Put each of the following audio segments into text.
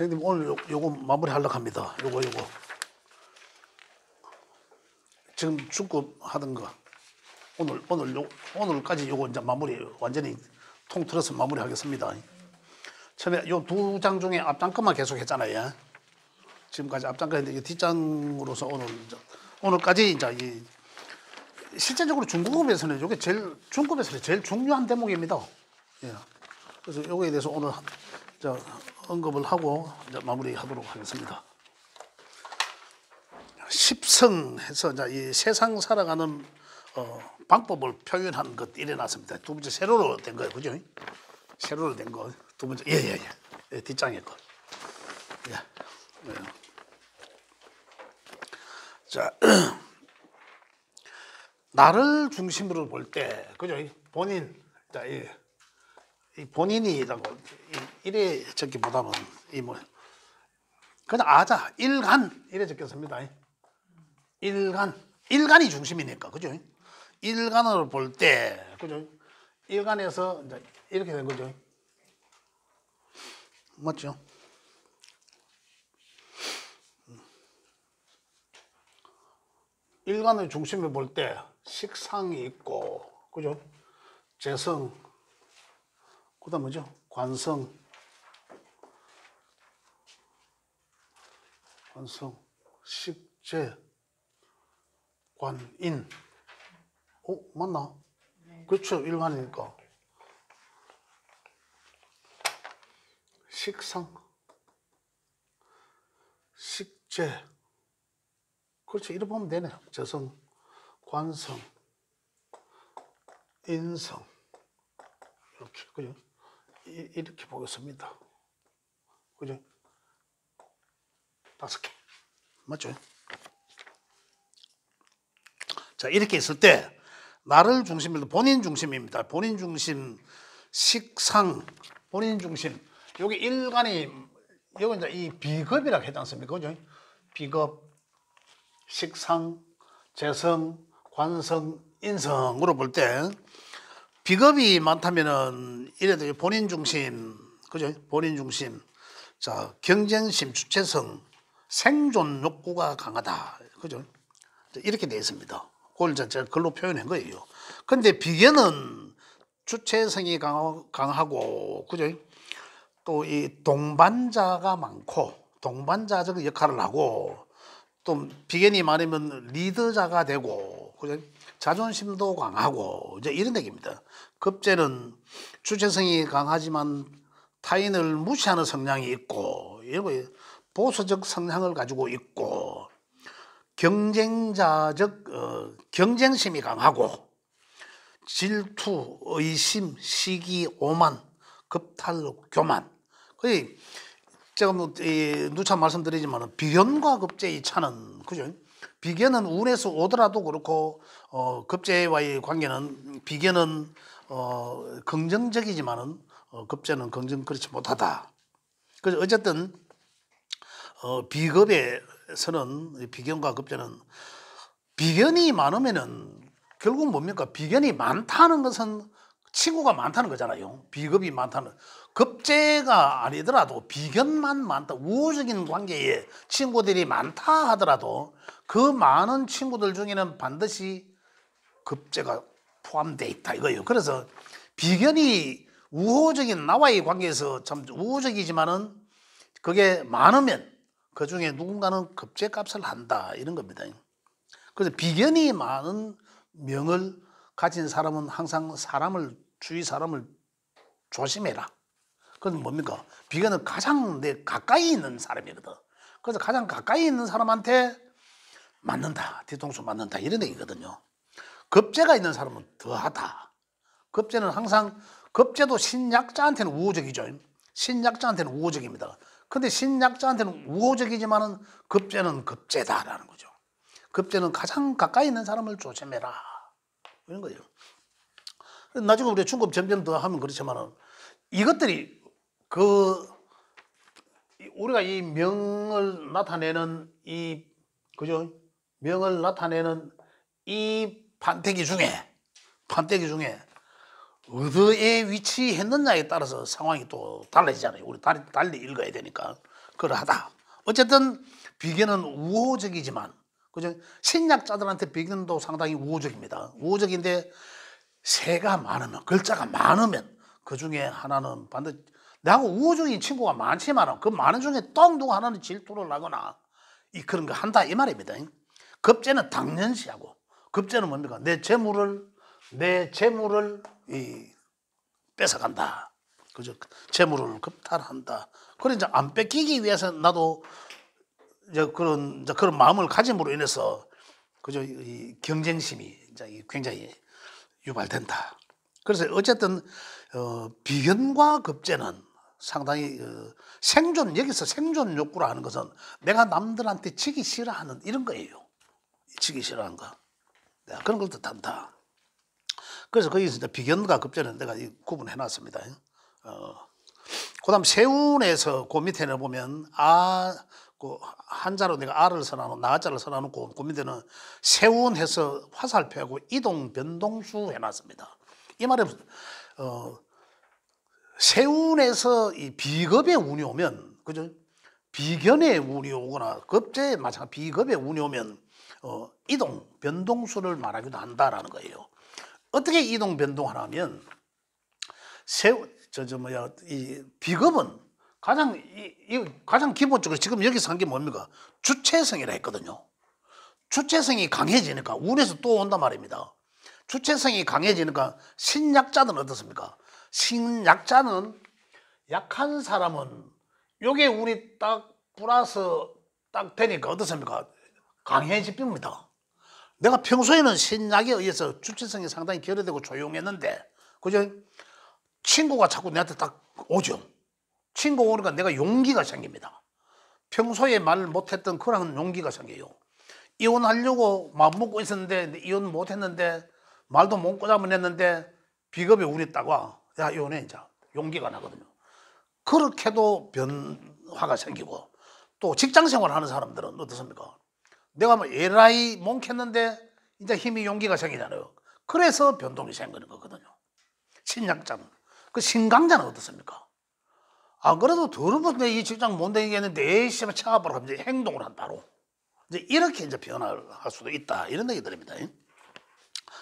선생님 오늘 요거 마무리 하려고 합니다. 요거 지금 중급 하던 거 오늘까지 요거 이제 마무리 완전히 통틀어서 마무리하겠습니다. 처음에 요 두 장 중에 앞장 것만 계속 했잖아요. 지금까지 앞장 거 했는데 뒷장으로서 오늘까지 이제 이 실제적으로 중급에서는 이게 중급에서는 제일 중요한 대목입니다. 예. 그래서 요거에 대해서 오늘 언급을 하고 이제 마무리하도록 하겠습니다. 십성해서 이제 이 세상 살아가는 방법을 표현한 것 일어났습니다. 두 번째 세로로 된 거예요, 그죠? 세로로 된 거. 두 번째 예, 뒷장에 거. 예. 예. 자, 나를 중심으로 볼 때, 그죠? 본인, 자, 이 본인이라고 이래 적기보다는 그냥 아자 일간 이래 적겠습니다. 일간이 중심이니까, 그죠? 일간으로 볼 때, 그죠? 일간에서 이제 이렇게 된 거죠. 맞죠? 일간의 중심을 볼 때 식상이 있고, 그죠? 재성, 그다음 뭐죠? 관성, 식재, 관인. 맞나? 네. 그렇죠. 일간이니까. 식상, 식재. 그렇죠. 이렇게 보면 되네. 재성, 관성, 인성. 이렇게, 그죠? 이렇게 보겠습니다. 그죠? 5개. 맞죠? 자, 이렇게 있을 때, 나를 중심으로 본인 중심입니다. 본인 중심, 식상, 본인 중심. 여기 일간이, 여기 이제 이 비겁이라고 했지 않습니까? 그죠? 비겁, 식상, 재성, 관성, 인성으로 볼 때, 비겁이 많다면은 이래도 본인 중심, 그죠? 본인 중심. 자, 경쟁심, 주체성, 생존 욕구가 강하다. 그죠? 이렇게 되어 있습니다. 그걸 제가 글로 표현한 거예요. 근데 비견은 주체성이 강하고, 그죠? 또 이 동반자가 많고, 동반자적 역할을 하고, 또 비견이 많으면 리더자가 되고, 그죠? 자존심도 강하고, 이제 이런 얘기입니다. 급제는 주체성이 강하지만 타인을 무시하는 성향이 있고, 이런 거 보수적 성향을 가지고 있고, 경쟁자적 경쟁심이 강하고, 질투, 의심, 시기, 오만, 급탈, 교만. 거의 제가 누차 말씀드리지만 비견과 급제의 차는, 그죠? 비견은 운에서 오더라도 그렇고, 급제와의 관계는 비견은 긍정적이지만은 급제는 그렇지 못하다. 그래서 어쨌든 비겁에서는 비견과 급제는 비견이 많으면은 결국 뭡니까? 비견이 많다는 것은 친구가 많다는 거잖아요. 비겁이 많다는. 급제가 아니더라도 비견만 많다. 우호적인 관계에 친구들이 많다 하더라도 그 많은 친구들 중에는 반드시 급제가 포함되어 있다 이거예요. 그래서 비견이 우호적인 나와의 관계에서 참 우호적이지만은 그게 많으면 그 중에 누군가는 급제 값을 한다 이런 겁니다. 그래서 비견이 많은 명을 가진 사람은 항상 주위 사람을 조심해라. 그건 뭡니까? 비견은 가장 내 가까이 있는 사람이거든. 그래서 가장 가까이 있는 사람한테 맞는다. 뒤통수 맞는다. 이런 얘기거든요. 급제가 있는 사람은 더하다. 급제는 항상, 급제도 신약자한테는 우호적이죠. 신약자한테는 우호적입니다. 근데 신약자한테는 우호적이지만은 급제는 급제다라는 거죠. 급제는 가장 가까이 있는 사람을 조심해라. 이런 거예요. 나중에 우리 중급 점점 더 하면 그렇지만은 이것들이 우리가 이 명을 나타내는 그죠? 명을 나타내는 이 판때기 중에 어디에 위치했느냐에 따라서 상황이 또 달라지잖아요. 우리 달리 읽어야 되니까. 그러하다. 어쨌든 비견은 우호적이지만, 그죠? 신약자들한테 비견도 상당히 우호적입니다. 우호적인데 새가 많으면, 글자가 많으면 그 중에 하나는 반드시, 내하고 우호적인 친구가 많지만 그 많은 중에 또 누구 하나는 질투를 하거나 그런 거 한다 이 말입니다. 급제는 당연시하고, 급제는 뭡니까? 내 재물을 뺏어간다. 그죠? 재물을 급탈한다. 그래 이제 안 뺏기기 위해서 나도 이제 그런 마음을 가짐으로 인해서, 그죠? 이 경쟁심이 이제 굉장히 유발된다. 그래서 어쨌든 비견과 급제는 상당히 여기서 생존 욕구라 하는 것은 내가 남들한테 지기 싫어하는 이런 거예요. 지기 싫어하는 거. 그런 걸 뜻한다. 그래서 거기서 이제 비견과 급제는 내가 구분해 놨습니다. 그다음 세운에서 그 밑에는 보면 그 한자로 내가 아를 써놔놓고 나자를 써놔놓고 그 밑에는 세운해서 화살표하고 이동 변동수 해놨습니다. 이 말은 세운에서 이 비급의 운이 오면, 그죠? 비견의 운이 오거나 급제에 마찬가지 비급의 운이 오면 이동 변동수를 말하기도 한다라는 거예요. 어떻게 이동 변동하냐면 이 비급은 가장 기본적으로 지금 여기서 한 게 뭡니까? 주체성이라 했거든요. 주체성이 강해지니까 운에서 또 온단 말입니다. 주체성이 강해지니까 신약자는 어떻습니까? 신약자는 약한 사람은 요게 운이 딱 플러스 딱 되니까 어떻습니까? 강해집니다. 내가 평소에는 신약에 의해서 주체성이 상당히 결여되고 조용했는데, 그죠? 친구가 자꾸 내한테 딱 오죠. 친구가 오니까 내가 용기가 생깁니다. 평소에 말 못했던 그런 용기가 생겨요. 이혼하려고 마음 먹고 있었는데 이혼 못했는데 말도 못 꼬잡아냈는데 비겁에 운이 딱 와. 야, 이혼해. 이제 용기가 나거든요. 그렇게도 변화가 생기고, 또 직장생활 하는 사람들은 어떻습니까? 내가 뭐 에라이 몽켰는데 이제 힘이 용기가 생기잖아요. 그래서 변동이 생기는 거거든요. 신약자는. 그 신강자는 어떻습니까? 안 그래도 더러워서 이 직장 못 다니겠는데 에이씨 차가버려 하면 이제 행동을 한다로. 이제 이렇게 이제 변화를 할 수도 있다. 이런 얘기들입니다.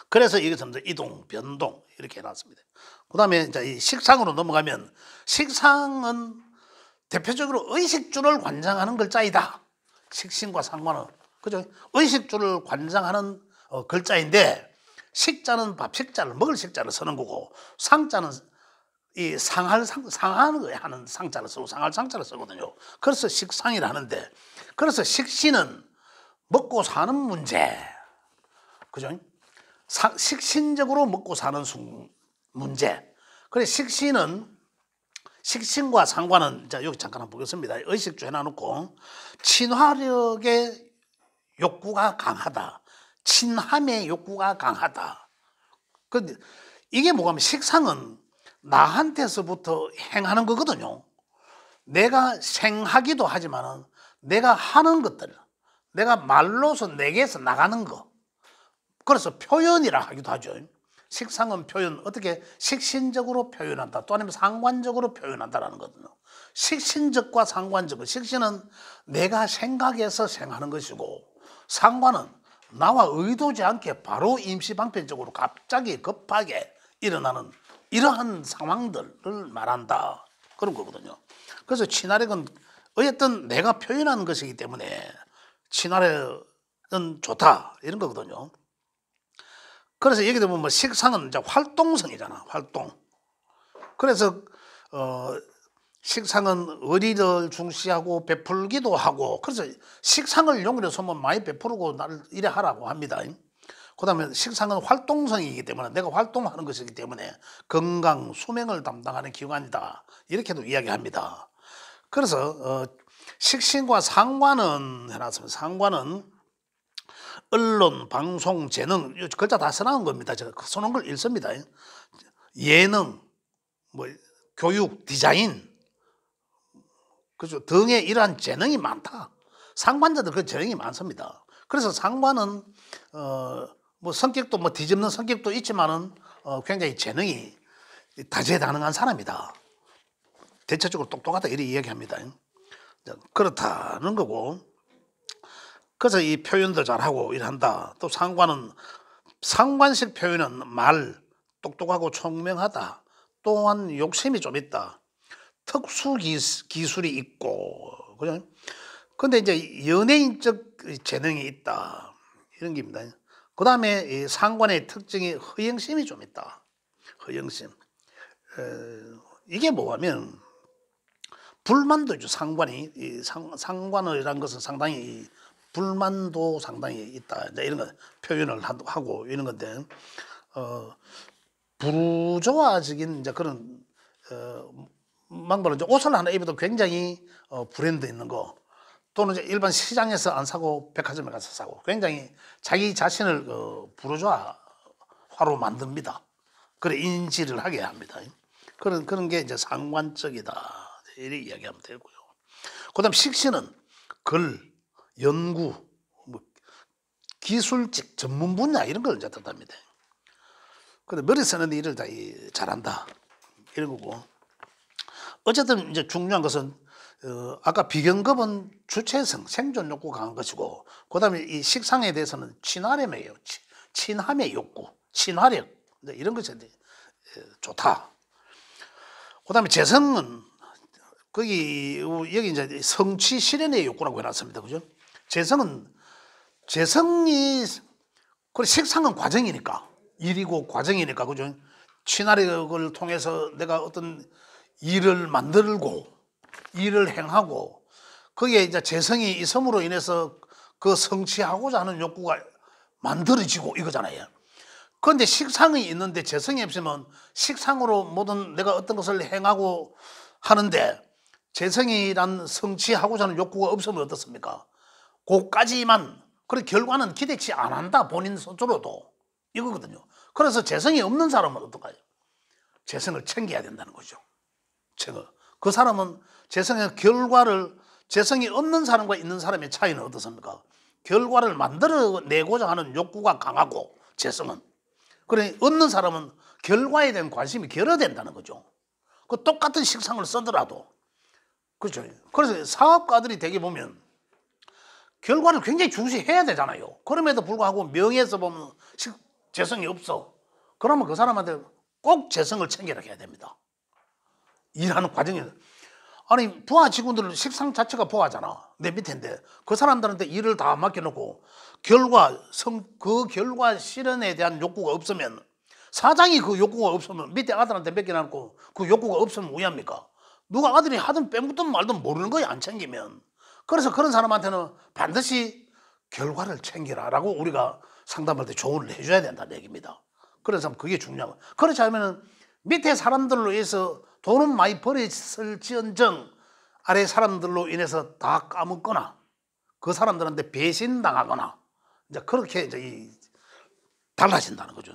그래서 이것은 이제 이동, 변동 이렇게 해놨습니다. 그 다음에 이제 이 식상으로 넘어가면, 식상은 대표적으로 의식주를 관장하는 글자이다. 식신과 상관은, 그죠? 의식주를 관장하는 글자인데, 식자는 밥 식자를, 먹을 식자를 쓰는 거고, 상자는 이 상하는 하는 상자를 쓰고 상할 상자를 쓰거든요. 그래서 식상이라 하는데, 그래서 식신은 먹고 사는 문제, 그죠? 식신적으로 먹고 사는 문제. 그래서 식신과 상관은, 자, 여기 잠깐 한번 보겠습니다. 의식주 해놔놓고, 친화력의 욕구가 강하다. 친함의 욕구가 강하다. 이게 뭐가 하면, 식상은 나한테서부터 행하는 거거든요. 내가 생하기도 하지만 내가 하는 것들, 내가 말로서 내게서 나가는 거. 그래서 표현이라 하기도 하죠. 식상은 표현, 어떻게 식신적으로 표현한다, 또 아니면 상관적으로 표현한다라는 거거든요. 식신적과 상관적, 식신은 내가 생각해서 생하는 것이고, 상관은 나와 의도지 않게 바로 임시방편적으로 갑자기 급하게 일어나는 이러한 상황들을 말한다, 그런 거거든요. 그래서 친화력은 어쨌든 내가 표현하는 것이기 때문에 친화력은 좋다, 이런 거거든요. 그래서 여기도 보면 식상은 이제 활동성이잖아, 활동. 그래서 식상은 의리를 중시하고 베풀기도 하고, 그래서 식상을 용기로 쓰면 많이 베푸고 나를 이래 하라고 합니다. 그 다음에 식상은 활동성이기 때문에 내가 활동하는 것이기 때문에 건강, 수명을 담당하는 기관이다, 이렇게도 이야기합니다. 그래서 식신과 상관은 해놨습니다. 상관은 언론, 방송, 재능, 글자 다 써놓은 겁니다. 제가 써놓은 걸 읽습니다. 예능, 뭐 교육, 디자인, 그죠? 등의 이러한 재능이 많다. 상관자들 그 재능이 많습니다. 그래서 상관은 뭐 성격도 뭐 뒤집는 성격도 있지만은 굉장히 재능이 다재다능한 사람이다. 대체적으로 똑똑하다, 이렇게 이야기합니다. 그렇다는 거고. 그래서 이 표현도 잘하고 일한다. 또 상관식 표현은 말, 똑똑하고 총명하다. 또한 욕심이 좀 있다. 특수 기술이 있고, 그죠? 근데 이제 연예인적 재능이 있다. 이런 겁니다. 그 다음에 상관의 특징이 허영심이 좀 있다. 허영심. 이게 뭐냐면, 불만도 있죠. 상관이라는 것은 상당히 불만도 상당히 있다. 이제 이런 거 표현을 하고 이런 건데, 부르조아적인 이제 그런 망발은 이제 옷을 하나 입어도 굉장히 브랜드 있는 거, 또는 이제 일반 시장에서 안 사고 백화점에 가서 사고, 굉장히 자기 자신을 부르조아화로 만듭니다. 그래 인지를 하게 합니다. 그런 게 이제 상관적이다. 이렇게 이야기하면 되고요. 그다음 식신은 글, 연구, 뭐 기술직, 전문 분야 이런 걸 이제 뜻합니다. 근데 머리 쓰는 일을 다 잘한다 이런 거고. 어쨌든 이제 중요한 것은 아까 비경급은 주체성, 생존 욕구 강한 것이고, 그다음에 이 식상에 대해서는 친화력이에요. 친함의 욕구, 친화력 이런 것이 좋다. 그다음에 재성은 여기 이제 성취 실현의 욕구라고 해놨습니다. 그죠? 재성이 그리고 식상은 과정이니까, 일이고 과정이니까, 그죠? 친화력을 통해서 내가 어떤 일을 만들고 일을 행하고, 거기에 이제 재성이 있음으로 인해서 그 성취하고자 하는 욕구가 만들어지고 이거잖아요. 그런데 식상이 있는데 재성이 없으면 식상으로 모든 내가 어떤 것을 행하고 하는데, 재성이란 성취하고자 하는 욕구가 없으면 어떻습니까? 그까지만, 그리고 결과는 기대치 안 한다, 본인 스스로도. 이거거든요. 그래서 재성이 없는 사람은 어떨까요? 재성을 챙겨야 된다는 거죠. 그 사람은 재성이 없는 사람과 있는 사람의 차이는 어떻습니까? 결과를 만들어내고자 하는 욕구가 강하고, 재성은. 그래, 없는 사람은 결과에 대한 관심이 결여된다는 거죠. 그 똑같은 식상을 쓰더라도. 그렇죠. 그래서 사업가들이 되게 보면 결과를 굉장히 중시해야 되잖아요. 그럼에도 불구하고 명예에서 보면 재성이 없어. 그러면 그 사람한테 꼭 재성을 챙기라 해야 됩니다. 일하는 과정에. 아니, 부하 직원들은 식상 자체가 부하잖아. 내 밑에인데 그 사람들한테 일을 다 맡겨놓고 그 결과 실현에 대한 욕구가 없으면, 사장이 그 욕구가 없으면 밑에 아들한테 맡겨놓고 그 욕구가 없으면 왜 합니까? 누가 아들이 하든 빼먹든 말든 모르는 거야, 안 챙기면. 그래서 그런 사람한테는 반드시 결과를 챙기라라고 우리가 상담할 때 조언을 해줘야 된다는 얘기입니다. 그래서 그게 중요한 거예요. 그렇지 않으면 밑에 사람들로 인해서 돈은 많이 벌었을지언정 아래 사람들로 인해서 다 까먹거나 그 사람들한테 배신당하거나, 이제 그렇게 이제 달라진다는 거죠.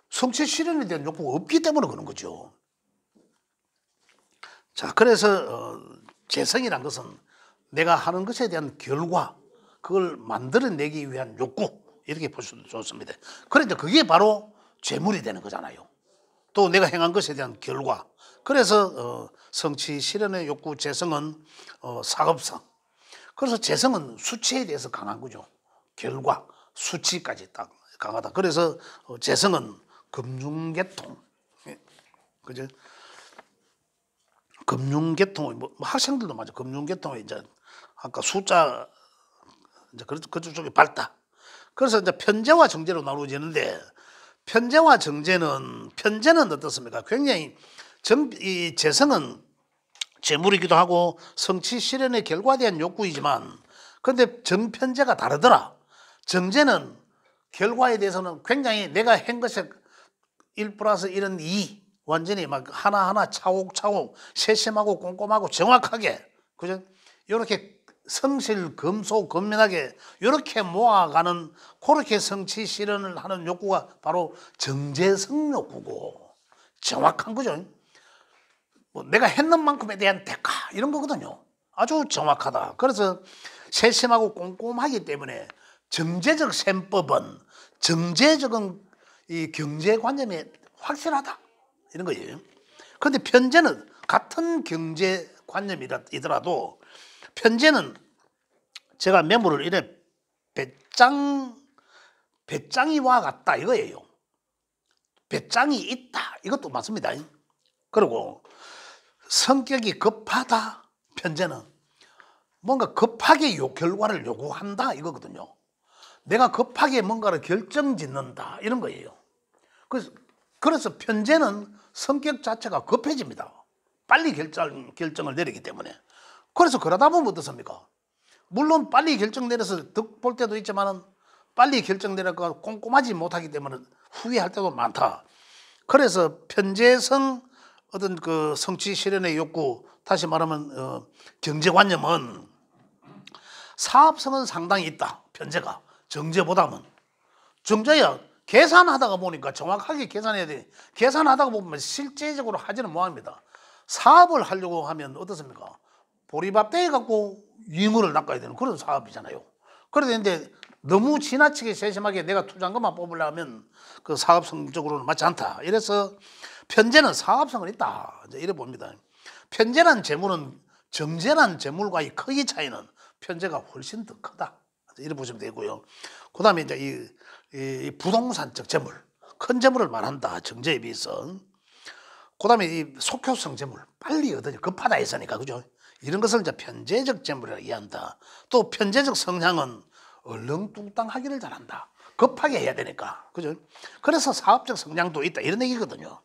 성취 실현에 대한 욕구가 없기 때문에 그런 거죠. 자, 그래서 재성이란 것은 내가 하는 것에 대한 결과, 그걸 만들어내기 위한 욕구, 이렇게 보셔도 좋습니다. 그런데 그게 바로 재물이 되는 거잖아요. 또 내가 행한 것에 대한 결과. 그래서 성취 실현의 욕구, 재성은 사업성. 그래서 재성은 수치에 대해서 강한 거죠. 결과, 수치까지 딱 강하다. 그래서 재성은 금융계통. 그죠? 금융계통, 뭐 학생들도 맞아. 금융계통에 이제 아까 숫자 이제 그쪽 쪽에 밝다. 그래서 이제 편재와 정재로 나누어지는데, 편재와 정재는, 편재는 어떻습니까? 굉장히 이 재성은 재물이기도 하고 성취 실현의 결과에 대한 욕구이지만, 근데 정편재가 다르더라. 정재는 결과에 대해서는 굉장히 내가 한 것에 1 플러스 1은 2, 완전히 막 하나하나 차곡차곡 세심하고 꼼꼼하고 정확하게, 그죠? 이렇게 성실, 검소, 건면하게 이렇게 모아가는, 그렇게 성취 실현을 하는 욕구가 바로 정재성 욕구고, 정확한 거죠. 뭐 내가 했는 만큼에 대한 대가, 이런 거거든요. 아주 정확하다. 그래서 세심하고 꼼꼼하기 때문에 정제적 셈법은, 정제적인 이 경제관념이 확실하다, 이런 거예요. 그런데 편제는 같은 경제관념이더라도 편제는 제가 메모를 이래 배짱이와 같다 이거예요. 배짱이 있다 이것도 맞습니다. 그리고 성격이 급하다 편제는 뭔가 급하게 결과를 요구한다 이거거든요. 내가 급하게 뭔가를 결정짓는다 이런 거예요. 그래서 편제는 성격 자체가 급해집니다. 빨리 결정을 내리기 때문에. 그래서 그러다 보면 어떻습니까? 물론 빨리 결정 내려서 득 볼 때도 있지만 빨리 결정 내려서 꼼꼼하지 못하기 때문에 후회할 때도 많다. 그래서 편제성 어떤 그 성취 실현의 욕구, 다시 말하면 경제관념은 사업성은 상당히 있다. 편제가 정제보다는. 정제야 계산하다가 보니까 정확하게 계산해야 돼. 계산하다가 보면 실제적으로 하지는 못합니다. 사업을 하려고 하면 어떻습니까? 보리밥대 갖고 유물을 낚아야 되는 그런 사업이잖아요. 그런데 너무 지나치게 세심하게 내가 투자한 것만 뽑으려면 그 사업성적으로는 맞지 않다. 이래서 편제는 사업성은 있다. 이래 봅니다. 편제란 재물은 정제란 재물과의 크기 차이는 편제가 훨씬 더 크다. 이래 보시면 되고요. 그 다음에 이제 이 부동산적 재물, 큰 재물을 말한다. 정제에 비해서. 그 다음에 이 속효성 재물, 빨리 얻으니 급하다 했으니까, 그죠? 이런 것을 이제 편제적 재물이라고 이해한다. 또 편제적 성향은 얼렁뚱땅하기를 잘한다. 급하게 해야 되니까, 그죠? 그래서 사업적 성향도 있다. 이런 얘기거든요.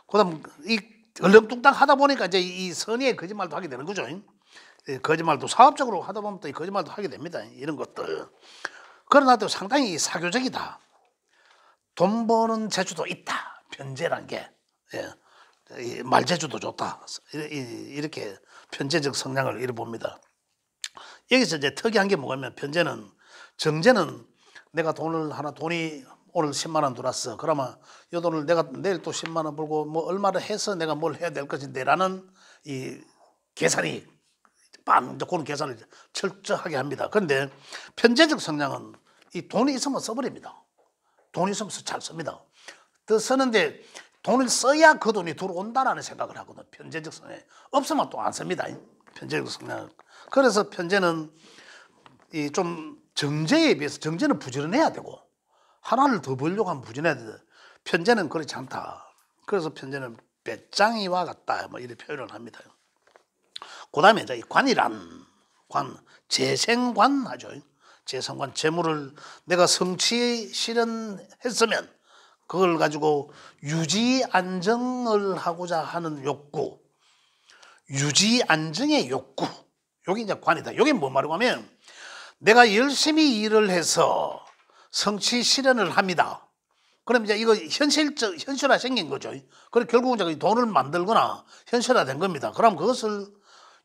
그 다음, 이 얼렁뚱땅 하다 보니까 이제 이 선의의 거짓말도 하게 되는 거죠. 거짓말도 사업적으로 하다 보면 또 이 거짓말도 하게 됩니다. 이런 것들. 그러나 또 상당히 사교적이다. 돈 버는 재주도 있다. 편제란 게. 예. 말재주도 좋다. 이렇게 편제적 성향을 잃어봅니다. 여기서 이제 특이한 게 뭐냐면 편제는, 정제는 내가 돈이 오늘 10만 원 들어왔어. 그러면 이 돈을 내가 내일 또 10만 원 벌고 뭐 얼마를 해서 내가 뭘 해야 될 것인데 라는 이 계산이 그런 계산을 철저하게 합니다. 그런데 편제적 성향은 이 돈이 있으면 써버립니다. 돈이 있으면 잘 씁니다. 더 쓰는데 돈을 써야 그 돈이 들어온다라는 생각을 하거든. 편제적 성향. 없으면 또 안 씁니다. 편제적 성향. 그래서 편제는 이 좀 정제에 비해서 정제는 부지런해야 되고 하나를 더 벌려고 하면 부지런해야 돼. 편제는 그렇지 않다. 그래서 편제는 배짱이와 같다. 뭐 이렇게 표현을 합니다. 그 다음에 이제 관이란, 재생관 하죠. 재생관, 재물을 내가 성취 실현했으면 그걸 가지고 유지 안정을 하고자 하는 욕구, 유지 안정의 욕구, 여기 이제 관이다. 여기 뭐 말이고 하면 내가 열심히 일을 해서 성취 실현을 합니다. 그럼 이제 이거 현실화 생긴 거죠. 그래 결국은 이제 돈을 만들거나 현실화된 겁니다. 그럼 그것을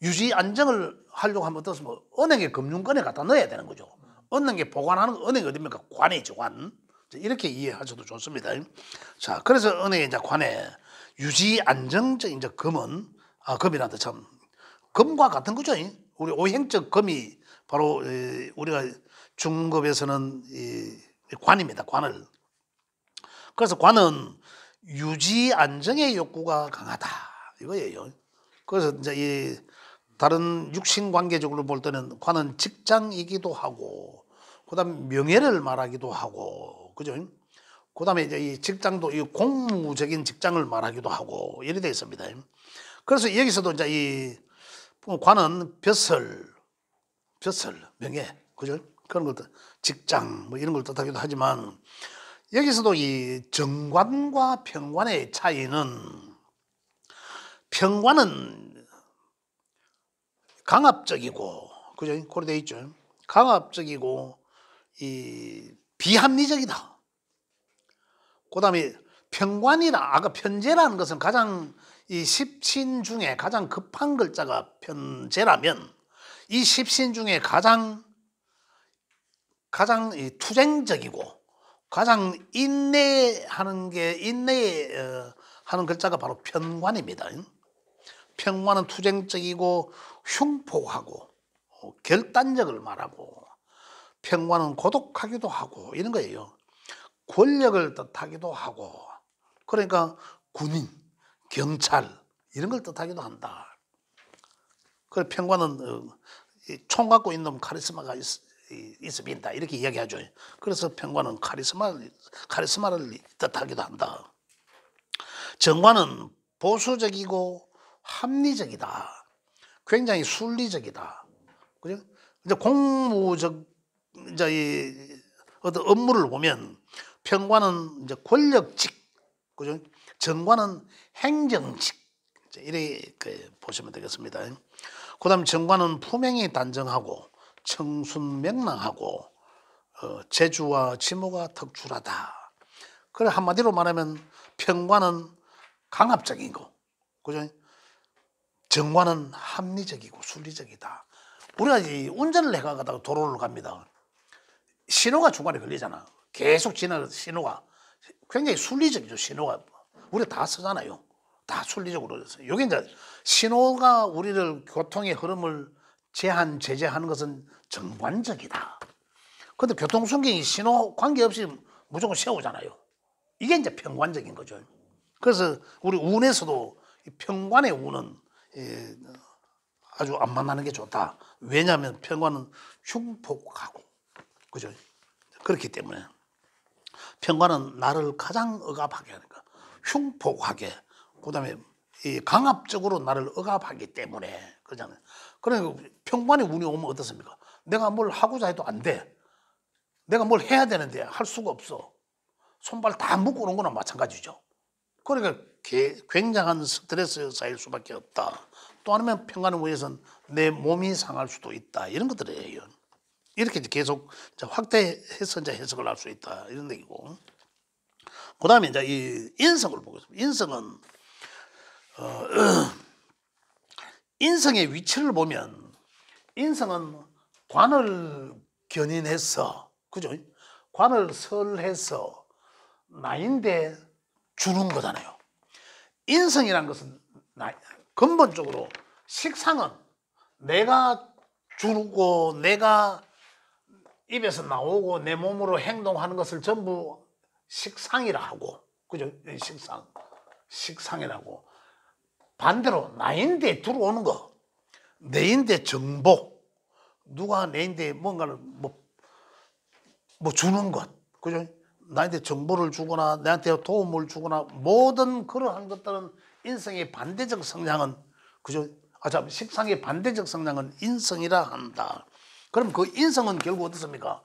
유지 안정을 하려고 하면 어떻습니까? 은행에 금융권에 갖다 넣어야 되는 거죠. 은행에 보관하는 은행이 어디입니까? 관이죠, 관. 이렇게 이해하셔도 좋습니다. 자, 그래서 은행의 이제 관에 유지 안정적 이제 금은 금이란다 참 금과 같은 거죠. 우리 오행적 금이 바로 우리가 중급에서는 이 관입니다. 관을. 그래서 관은 유지 안정의 욕구가 강하다 이거예요. 그래서 이제 이 다른 육신 관계적으로 볼 때는 관은 직장이기도 하고, 그다음 명예를 말하기도 하고, 그죠? 그다음에 이제 이 직장도 이 공무적인 직장을 말하기도 하고 이래 되어 있습니다. 그래서 여기서도 이제 이 관은 벼슬, 명예, 그죠? 그런 것들, 직장 뭐 이런 걸 뜻하기도 하지만 여기서도 이 정관과 평관의 차이는 평관은 강압적이고, 그죠? 그래 돼 있죠. 강압적이고 이 비합리적이다. 그다음에 평관이라 아까 편제라는 것은 가장 이 십신 중에 가장 급한 글자가 편제라면 이 십신 중에 가장 이 투쟁적이고 가장 인내하는 하는 글자가 바로 편관입니다. 평관은 투쟁적이고 흉포하고 결단력을 말하고, 평관은 고독하기도 하고 이런 거예요. 권력을 뜻하기도 하고, 그러니까 군인, 경찰 이런 걸 뜻하기도 한다. 그 평관은 총 갖고 있는 놈 카리스마가 있어 빈다 이렇게 이야기하죠. 그래서 평관은 카리스마를 뜻하기도 한다. 정관은 보수적이고 합리적이다. 굉장히 순리적이다. 그죠? 이제 공무적 이제 이 어떤 업무를 보면 평관은 이제 권력직, 그죠? 정관은 행정직 이렇게 보시면 되겠습니다. 그다음 정관은 품행이 단정하고 청순명랑하고 재주와 지모가 특출하다. 그래 한마디로 말하면 평관은 강압적인 거, 그죠? 정관은 합리적이고 순리적이다. 우리가 이 운전을 해가다가 도로를 갑니다. 신호가 중간에 걸리잖아. 계속 지나는 신호가 굉장히 순리적이죠. 신호가 우리 다 쓰잖아요. 다 순리적으로 써요. 이게 이제 신호가 우리를 교통의 흐름을 제재하는 것은 정관적이다. 근데 교통순경이 신호 관계없이 무조건 세우잖아요. 이게 이제 평관적인 거죠. 그래서 우리 운에서도 평관의 운은 아주 안 만나는 게 좋다. 왜냐하면 평관은 흉폭하고, 그죠? 그렇기 때문에 평관은 나를 가장 억압하게 하니까 흉폭하게, 그다음에 이 강압적으로 나를 억압하기 때문에 그잖아요. 그러니까 평관의 운이 오면 어떻습니까? 내가 뭘 하고자 해도 안 돼. 내가 뭘 해야 되는데 할 수가 없어. 손발 다 묶고 오는 거나 마찬가지죠. 그러니까 굉장한 스트레스 쌓일 수밖에 없다. 또 아니면 평관의 운에서는 내 몸이 상할 수도 있다. 이런 것들이에요. 이렇게 계속 확대해서 이제 해석을 할 수 있다. 이런 얘기고. 그 다음에 이제 이 인성을 보겠습니다. 인성은, 인성의 위치를 보면, 인성은 관을 견인해서, 그죠? 관을 설해서 나인데 주는 거잖아요. 인성이란 것은 근본적으로 식상은 내가 주고 내가 입에서 나오고 내 몸으로 행동하는 것을 전부 식상이라 하고, 그죠? 식상이라고. 반대로 나인데 들어오는 거, 내인데 정보, 누가 내인데 뭔가를 뭐 주는 것, 그죠? 나한테 정보를 주거나 나한테 도움을 주거나 모든 그러한 것들은 인성의 반대적 성향은, 그죠? 식상의 반대적 성향은 인성이라 한다. 그럼 그 인성은 결국 어떻습니까?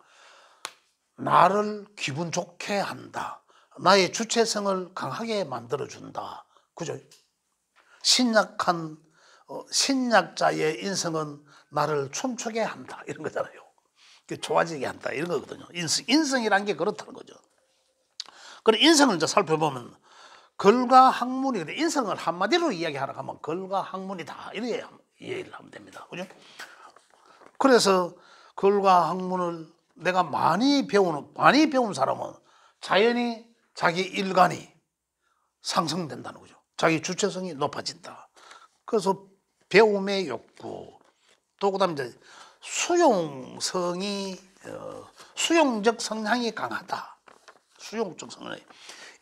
나를 기분 좋게 한다. 나의 주체성을 강하게 만들어준다. 그죠? 신약자의 인성은 나를 춤추게 한다. 이런 거잖아요. 좋아지게 한다. 이런 거거든요. 인성이란 게 그렇다는 거죠. 그래, 인성을 이제 살펴보면 글과 학문이, 인성을 한마디로 이야기하라고 하면 글과 학문이다. 이렇게 이해를 하면 됩니다. 그죠? 그래서 글과 학문을 내가 많이 배운 사람은 자연히 자기 일관이 상승된다는 거죠. 자기 주체성이 높아진다. 그래서 배움의 욕구, 또 그다음에 이제 수용적 성향이 강하다. 수용적 성향이.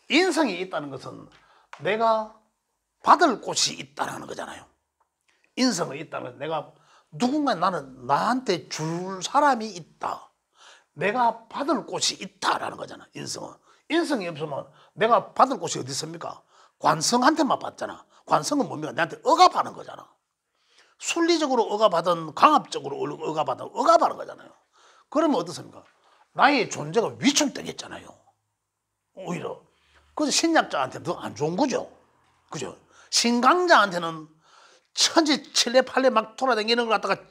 인성이 있다는 것은 내가 받을 곳이 있다는 거잖아요. 인성이 있다는 것은 내가 누군가 나한테 줄 사람이 있다. 내가 받을 곳이 있다라는 거잖아. 인성은. 인성이 없으면 내가 받을 곳이 어디 있습니까? 관성한테만 받잖아. 관성은 뭡니까? 내한테 억압하는 거잖아. 순리적으로 억압하든 강압적으로 억압하는 거잖아요. 그러면 어떻습니까? 나의 존재가 위축되겠잖아요. 오히려. 그래서 신약자한테 더 안 좋은 거죠. 그죠? 신강자한테는 천지 칠레 팔레 막 돌아다니는 걸 갖다가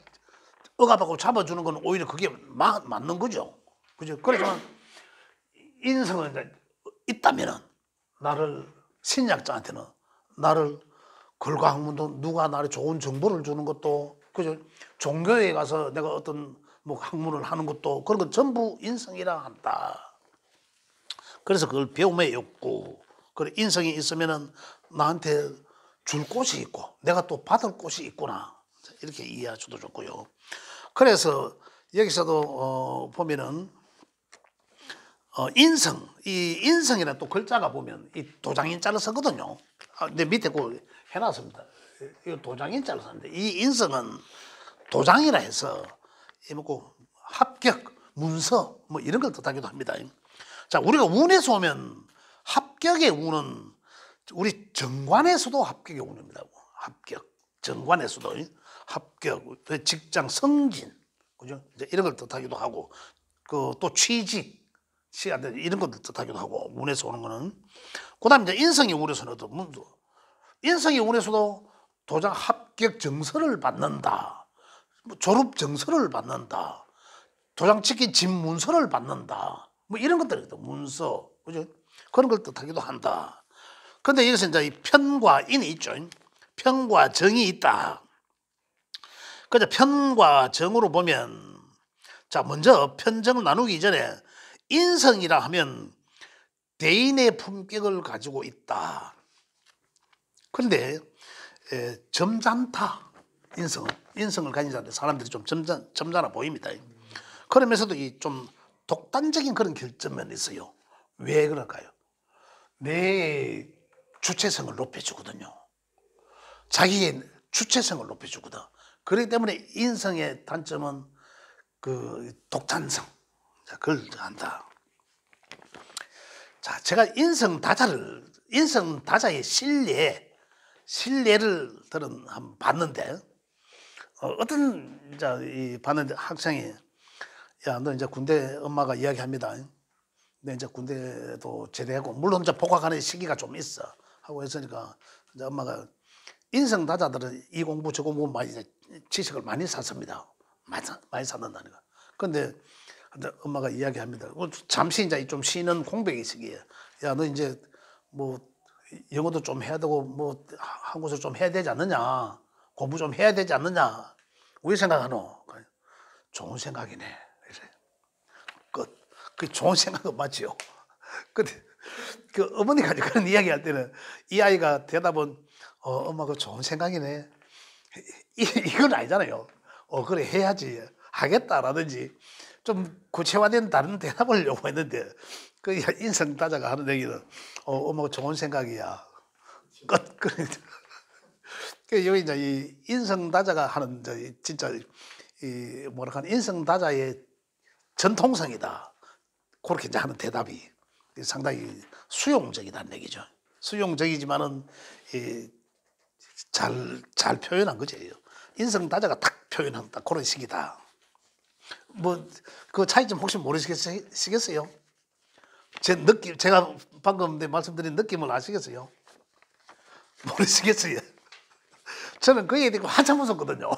억압하고 잡아주는 건 오히려 그게 맞는 거죠. 그죠? 그렇지만 인성은 있다면은 신약자한테는 나를 글과 학문도 누가 나를 좋은 정보를 주는 것도, 그죠? 종교에 가서 내가 어떤 뭐 학문을 하는 것도 그런 건 전부 인성이라 한다. 그래서 그걸 배움의 욕구, 그래 인성이 있으면은 나한테 줄 곳이 있고 내가 또 받을 곳이 있구나. 이렇게 이해하셔도 좋고요. 그래서 여기서도 보면은 이 인성이라는 또 글자가 보면 이 도장인자를 쓰거든요. 내 밑에 그 해놨습니다. 이 도장인자를 썼는데 이 인성은 도장이라 해서 뭐 합격, 문서 뭐 이런 걸 뜻하기도 합니다. 자, 우리가 운에서 오면 합격의 운은 우리 정관에서도 합격의 운입니다. 합격, 정관에서도 합격, 직장 승진, 그죠? 이제 이런 걸 뜻하기도 하고, 그 또 취직, 이런 것들 뜻하기도 하고, 운에서 오는 거는. 그다음 이제 인성이 운에서는 인성이 운에서도 도장 합격 증서를 받는다, 졸업 증서를 받는다, 도장 찍힌 집 문서를 받는다, 뭐 이런 것들이거든. 문서, 그죠? 그런 걸 뜻하기도 한다. 그런데 여기서 이제 이 편과 인이 있죠. 편과 정이 있다. 그래서 편과 정으로 보면, 자, 먼저 편정을 나누기 전에 인성이라 하면 대인의 품격을 가지고 있다. 그런데 점잖다. 인성을 가진 사람들이 좀 점잖아 보입니다. 그러면서도 이 좀 독단적인 그런 결점면이 있어요. 왜 그럴까요? 내 주체성을 높여주거든요. 자기의 주체성을 높여주거든. 그렇기 때문에 인성의 단점은 그 독단성. 자, 그걸 한다. 자, 제가 인성 다자의 신뢰를 한번 봤는데, 어떤 이제 봤는데 학생이, 야, 너 이제 군대 엄마가 이야기합니다. 너 이제 군대도 제대하고, 물론 이제 복학하는 시기가 좀 있어 하고 했으니까, 이제 엄마가 인성 다자들은 이 공부 저 공부 많이 지식을 많이 샀습니다. 많이 샀는다는 거. 그런데 엄마가 이야기합니다. 잠시 이제 좀 쉬는 공백이 시기에, 야, 너 이제 뭐 영어도 좀 해야 되고 뭐 한국어도 좀 해야 되지 않느냐, 공부 좀 해야 되지 않느냐, 왜 생각하노? 좋은 생각이네. 그 좋은 생각은 맞지요. 근데 그 어머니가 그런 이야기할 때는 이 아이가 대답은 엄마 그 좋은 생각이네, 이건 아니잖아요. 그래 해야지, 하겠다라든지 좀 구체화된 다른 대답을 요구했는데, 그 인성 다자가 하는 얘기는 엄마 좋은 생각이야, 끝. 그 여기 이제 이 인성 다자가 하는 진짜 이 뭐랄까 인성 다자의 전통성이다. 그렇게 이제 하는 대답이 상당히 수용적이다는 얘기죠. 수용적이지만은 잘 표현한 거죠. 인성 다자가 딱 표현한 딱 그런 식이다. 뭐 그 차이점 혹시 모르시겠어요? 제 느낌, 제가 방금 말씀드린 느낌을 아시겠어요? 모르시겠어요? 저는 그 얘기 듣고 한참 웃었거든요.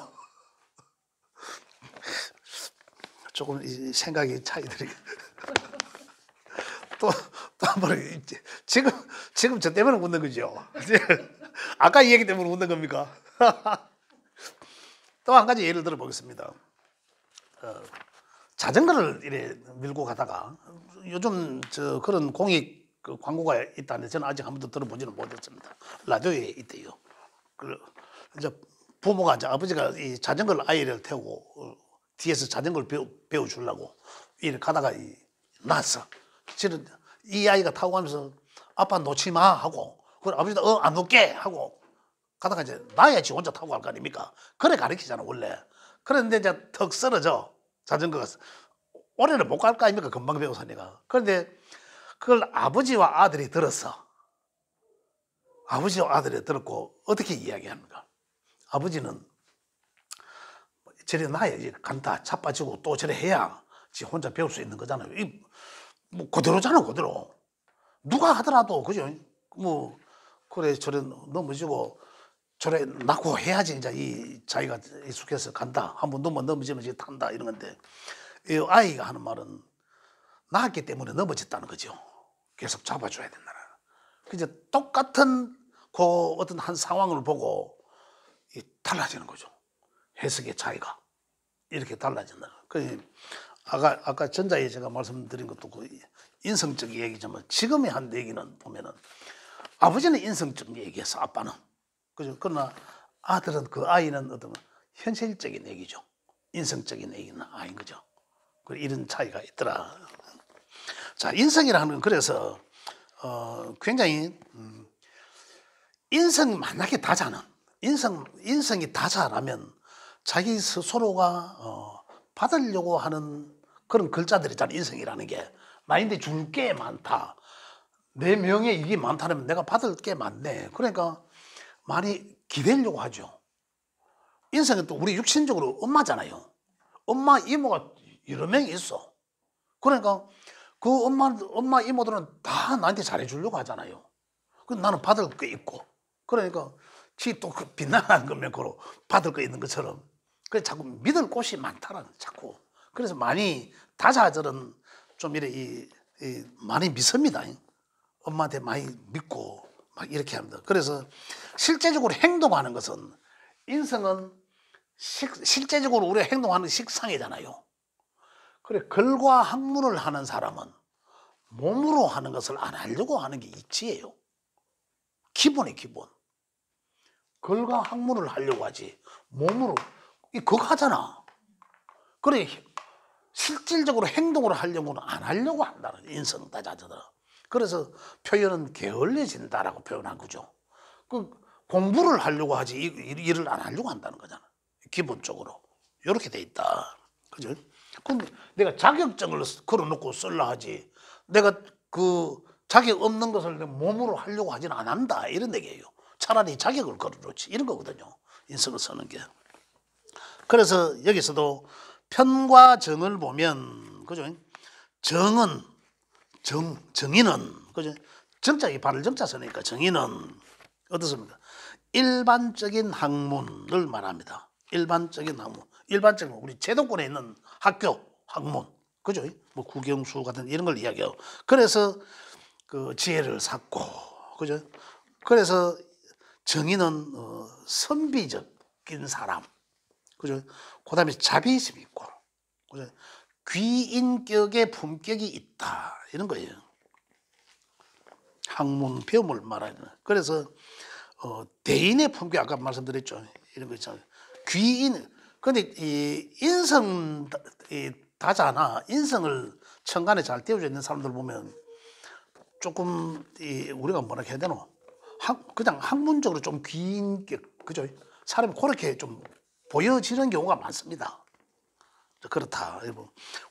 조금 생각이 차이들이. 또 한 번, 지금 저 때문에 웃는 거죠. 아까 이 얘기 때문에 웃는 겁니까? 또 한 가지 예를 들어 보겠습니다. 자전거를 이래 밀고 가다가, 요즘 그런 공익 광고가 있다는데 저는 아직 한 번도 들어보지는 못했습니다. 라디오에 있대요. 이제 부모가, 이제 아버지가 이 자전거를 아이를 태우고 뒤에서 자전거를 배워주려고 이렇게 가다가 났어. 저는 이 아이가 타고 가면서 아빠 놓지 마 하고, 그래 아버지도 안 놓게 하고 가다가 이제 놔야지 혼자 타고 갈 거 아닙니까? 그래 가르치잖아 원래. 그런데 이제 턱 쓰러져 자전거가. 오래는 못 갈 거 아닙니까? 금방 배워서니까. 그런데 그걸 아버지와 아들이 들었어. 아버지와 아들이 들었고 어떻게 이야기합니까? 아버지는 저래 놔야지 간다 자빠지고 또 저래 해야 지 혼자 배울 수 있는 거잖아요. 뭐 그대로잖아, 그대로. 누가 하더라도, 그죠? 뭐 그래 저래 넘어지고 저래 낳고 해야지 이제 이 자기가 익숙해서 간다. 한번 넘어지면 이제 탄다 이런 건데, 이 아이가 하는 말은 낳았기 때문에 넘어졌다는 거죠. 계속 잡아줘야 된다는. 그래서 똑같은 그 어떤 한 상황을 보고 달라지는 거죠. 해석의 차이가 이렇게 달라진다. 그 아까 전자에 제가 말씀드린 것도 그 인성적 얘기지만, 지금의 한 얘기는 보면은 아버지는 인성적 얘기했어, 아빠는. 그죠? 그러나 아들은, 그 아이는 어떤 현실적인 얘기죠. 인성적인 얘기는 아닌 거죠. 이런 차이가 있더라. 자, 인성이라는 건 그래서 굉장히 인성이 만약에 다자는, 인성이 다자라면 자기 스스로가 받으려고 하는 그런 글자들이 있잖아. 인성이라는 게 나인데 줄 게 많다. 내 명예 이게 많다면 내가 받을 게 많네. 그러니까 많이 기대려고 하죠. 인성은 또 우리 육신적으로 엄마잖아요. 엄마 이모가 여러 명이 있어. 그러니까 그 엄마 이모들은 다 나한테 잘해주려고 하잖아요. 그 나는 받을 게 있고. 그러니까 지또 그 빛나는 거면 그로 받을 거 있는 것처럼. 그래 자꾸 믿을 곳이 많다라는 자꾸. 그래서 많이 다자들은 좀 이래 많이 믿습니다. 엄마한테 많이 믿고 막 이렇게 합니다. 그래서 실제적으로 행동하는 것은 인성은 실제적으로 우리가 행동하는 식상이잖아요. 그래 글과 학문을 하는 사람은 몸으로 하는 것을 안 하려고 하는 게 이치예요. 기본이 기본. 글과 학문을 하려고 하지 몸으로 그거 하잖아. 그래 실질적으로 행동을 하려고는 안 하려고 한다는 인성 다자들은. 그래서 표현은 게을러진다라고 표현한 거죠. 그 공부를 하려고 하지 일을 안 하려고 한다는 거잖아. 기본적으로 이렇게 돼 있다. 그죠? 근데 내가 자격증을 걸어놓고 쓸라 하지. 내가 그 자격 없는 것을 내 몸으로 하려고 하지는 안 한다 이런 얘기예요. 차라리 자격을 걸어놓지 이런 거거든요. 인성을 쓰는 게. 그래서 여기서도 편과 정을 보면 그죠? 정은 정의는 그죠? 정자기 발을 정자 쓰니까 정의는 어떻습니까? 일반적인 학문을 말합니다. 일반적인 학문. 일반적인 우리 제도권에 있는 학교 학문. 그죠? 뭐 국영수 같은 이런 걸 이야기해요. 그래서 그 지혜를 쌓고 그죠? 그래서 정의는 선비적인 사람. 그죠? 그다음에 자비심이 있고. 그죠? 귀인격의 품격이 있다. 이런 거예요. 학문 배움을 말하는. 그래서 대인의 품격 아까 말씀드렸죠. 이런 거 있잖아요. 귀인. 근데 이 인성 다자나 인성을 천간에 잘 띄워져 있는 사람들 보면 조금 우리가 뭐라 해야 되노? 그냥 학문적으로 좀 귀인격 그죠? 사람이 그렇게 좀 보여지는 경우가 많습니다. 그렇다.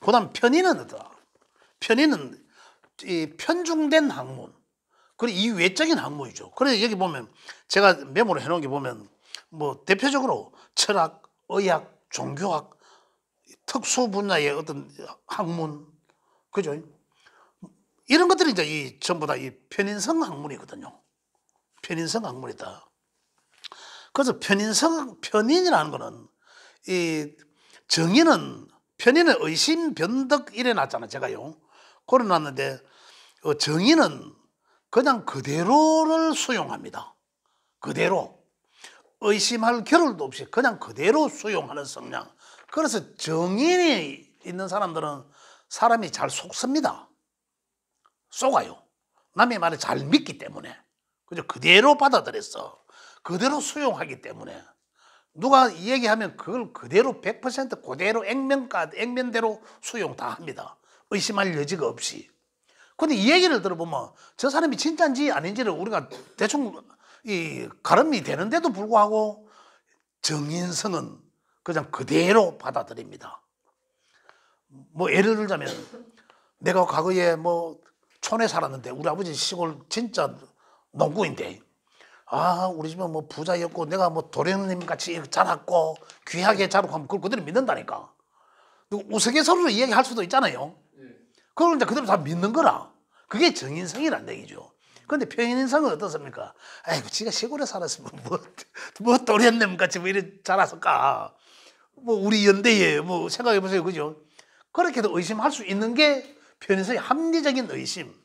그다음 편의는 어떠? 편의는 이 편중된 학문. 그리고 이 외적인 학문이죠. 그래서 여기 보면 제가 메모를 해놓은 게 보면 뭐 대표적으로 철학, 의학, 종교학, 특수 분야의 어떤 학문, 그죠? 이런 것들이 이제 전부 다 이 편인성 학문이거든요. 편인성 학문이다. 그래서 편인이라는 거는 이 정의는 편인은 의심, 변덕 이래 놨잖아 제가요. 그래 놨는데 정의는 그냥 그대로를 수용합니다. 그대로 의심할 겨를도 없이 그냥 그대로 수용하는 성향. 그래서 정인이 있는 사람들은 사람이 잘 속습니다. 속아요. 남의 말을 잘 믿기 때문에. 그죠? 그대로 받아들였어. 그대로 수용하기 때문에. 누가 얘기하면 그걸 그대로 100% 그대로 액면대로 수용 다 합니다. 의심할 여지가 없이. 근데 이 얘기를 들어보면 저 사람이 진짜인지 아닌지를 우리가 대충 가름이 되는데도 불구하고 정인성은 그냥 그대로 받아들입니다. 뭐 예를 들자면 내가 과거에 뭐 촌에 살았는데 우리 아버지 시골 진짜 농구인데 우리 집은 뭐 부자였고 내가 뭐 도련님 같이 자랐고 귀하게 자랐고 하면 그걸 그대로 믿는다니까. 우스갯소리로 이야기할 수도 있잖아요. 그걸 이제 그대로 다 믿는 거라. 그게 정인성이란 얘기죠. 그런데 편인성은 어떻습니까? 아이고, 지가 시골에 살았으면 뭐 도련님 같이 뭐 이래 자랐을까? 뭐 우리 연대에 뭐 생각해 보세요, 그죠? 그렇게도 의심할 수 있는 게 편인성의 합리적인 의심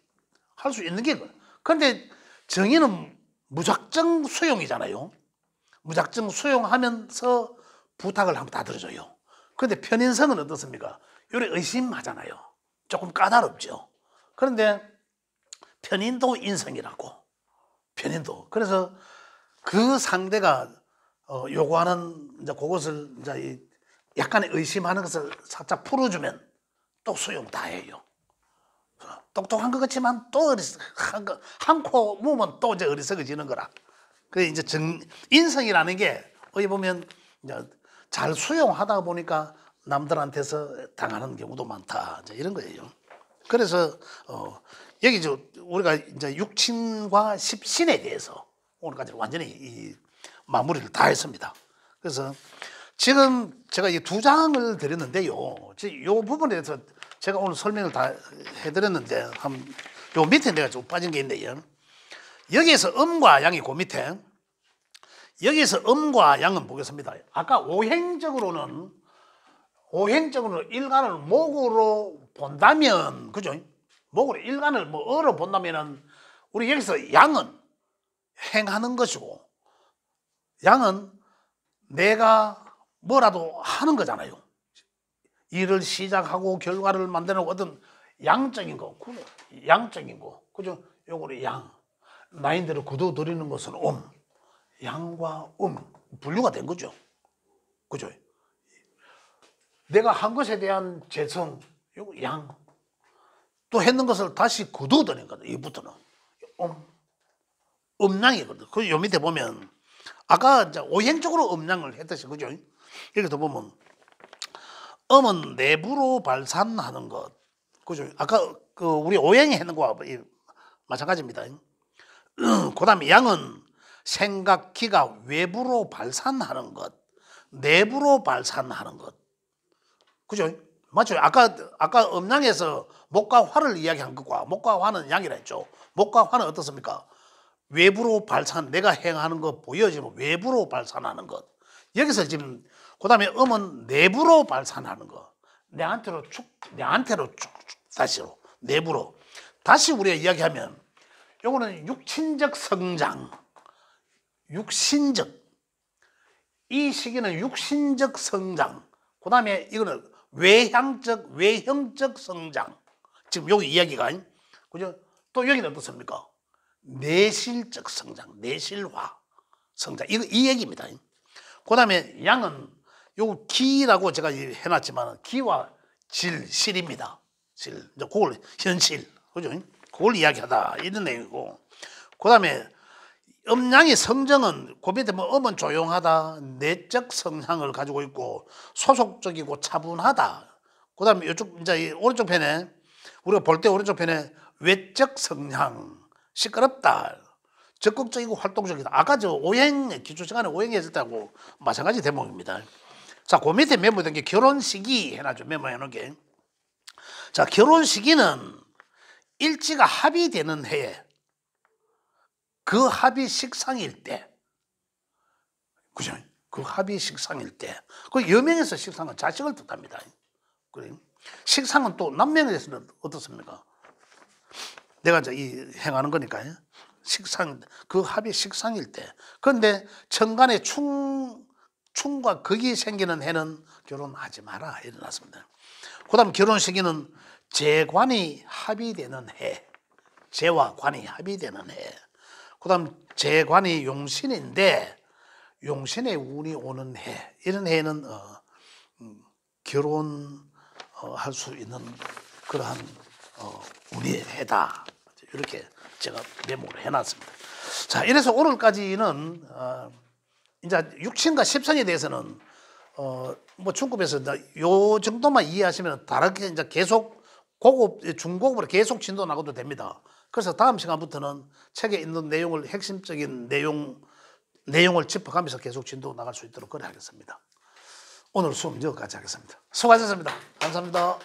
할 수 있는 게. 그런데 정의는 무작정 수용이잖아요. 무작정 수용하면서 부탁을 하면 다 들어줘요. 그런데 편인성은 어떻습니까? 요래 의심하잖아요. 조금 까다롭죠. 그런데 편인도 인성이라고. 편인도. 그래서 그 상대가 요구하는 이제 그것을 이제 약간의 의심하는 것을 살짝 풀어주면 또 수용 다 해요. 똑똑한 것 같지만 또 한 코 무면 또 이제 어리석어지는 거라. 그게 이제 인성이라는 게 어디 보면 이제 잘 수용하다 보니까 남들한테서 당하는 경우도 많다. 이제 이런 거예요. 그래서 여기 우리가 이제 육친과 십신에 대해서 오늘까지 완전히 이 마무리를 다 했습니다. 그래서 지금 제가 이 두 장을 드렸는데요. 이 부분에 대해서 제가 오늘 설명을 다 해드렸는데 요 밑에 내가 좀 빠진 게 있네요. 여기에서 음과 양이 그 밑에, 여기에서 음과 양은 보겠습니다. 아까 오행적으로는 일간을 목으로 본다면, 그죠? 목으로 일간을 뭐 어로 본다면은 우리 여기서 양은 행하는 것이고, 양은 내가 뭐라도 하는 거잖아요. 일을 시작하고 결과를 만드는 어떤 양적인 거, 그죠? 요거를 양. 나인대로 거둬들이는 것은 양과 분류가 된 거죠. 그죠? 내가 한 것에 대한 재성, 요거 양. 또 했는 것을 다시 거둬들이는 거다. 이부터는 음양이거든. 그 요 밑에 보면 아까 이제 오행적으로 음양을 했듯이, 그죠? 여기서 보면 음은 내부로 발산하는 것, 그죠? 아까 그 우리 오행이 했는 거와 마찬가지입니다. 그다음에 양은 생각기가 외부로 발산하는 것, 내부로 발산하는 것, 그죠? 맞죠? 아까 음양에서 목과 화를 이야기한 것과 목과 화는 양이라 했죠. 목과 화는 어떻습니까? 외부로 발산, 내가 행하는 것 보여지면 외부로 발산하는 것. 여기서 지금 그다음에 음은 내부로 발산하는 것. 내한테로 쭉 다시로 내부로. 다시 우리가 이야기하면 요거는 육신적 성장. 이 시기는 육신적 성장. 그다음에 이거는 외형적 성장. 지금 여기 이야기가, 그죠? 또 여기는 어떻습니까? 내실적 성장, 내실화 성장. 이 얘기입니다. 그다음에 양은 요 기라고 제가 해놨지만 기와 실입니다. 이제 그걸 현실, 그죠? 그걸 이야기하다 이런 내용이고. 그다음에 음양의 성정은 그 밑에 뭐 음은 조용하다, 내적 성향을 가지고 있고 소속적이고 차분하다. 그다음에 이쪽 이제 오른쪽 편에 우리가 볼 때 오른쪽 편에 외적 성향, 시끄럽다, 적극적이고 활동적이다. 아까 저 오행 기초 시간에 오행했을 때하고 마찬가지 대목입니다. 자, 그 밑에 메모된 게 결혼 시기 해놔죠. 메모해 놓은 게. 자, 결혼 시기는 일지가 합의되는 해에 그 합의 식상일 때, 그죠? 그 합의 식상일 때. 그 여명에서 식상은 자식을 뜻합니다. 그래. 식상은 또 남명에서는 어떻습니까? 내가 이제 행하는 거니까요. 식상, 그 합의 식상일 때. 그런데 천간에 충과 극이 생기는 해는 결혼하지 마라. 이래놨습니다. 그 다음 결혼 시기는 재관이 합의되는 해. 재와 관이 합의되는 해. 그 다음 재관이 용신인데 용신의 운이 오는 해. 이런 해는 결혼할 수 있는 그러한 운의 해다. 이렇게 제가 메모를 해놨습니다. 자, 이래서 오늘까지는 이제 육신과 십선에 대해서는 뭐 중급에서 요 정도만 이해하시면 다르게 이제 계속 고급, 중고급으로 계속 진도 나가도 됩니다. 그래서 다음 시간부터는 책에 있는 내용을 핵심적인 내용을 짚어가면서 계속 진도 나갈 수 있도록 그래 하겠습니다. 오늘 수업 여기까지 하겠습니다. 수고하셨습니다. 감사합니다.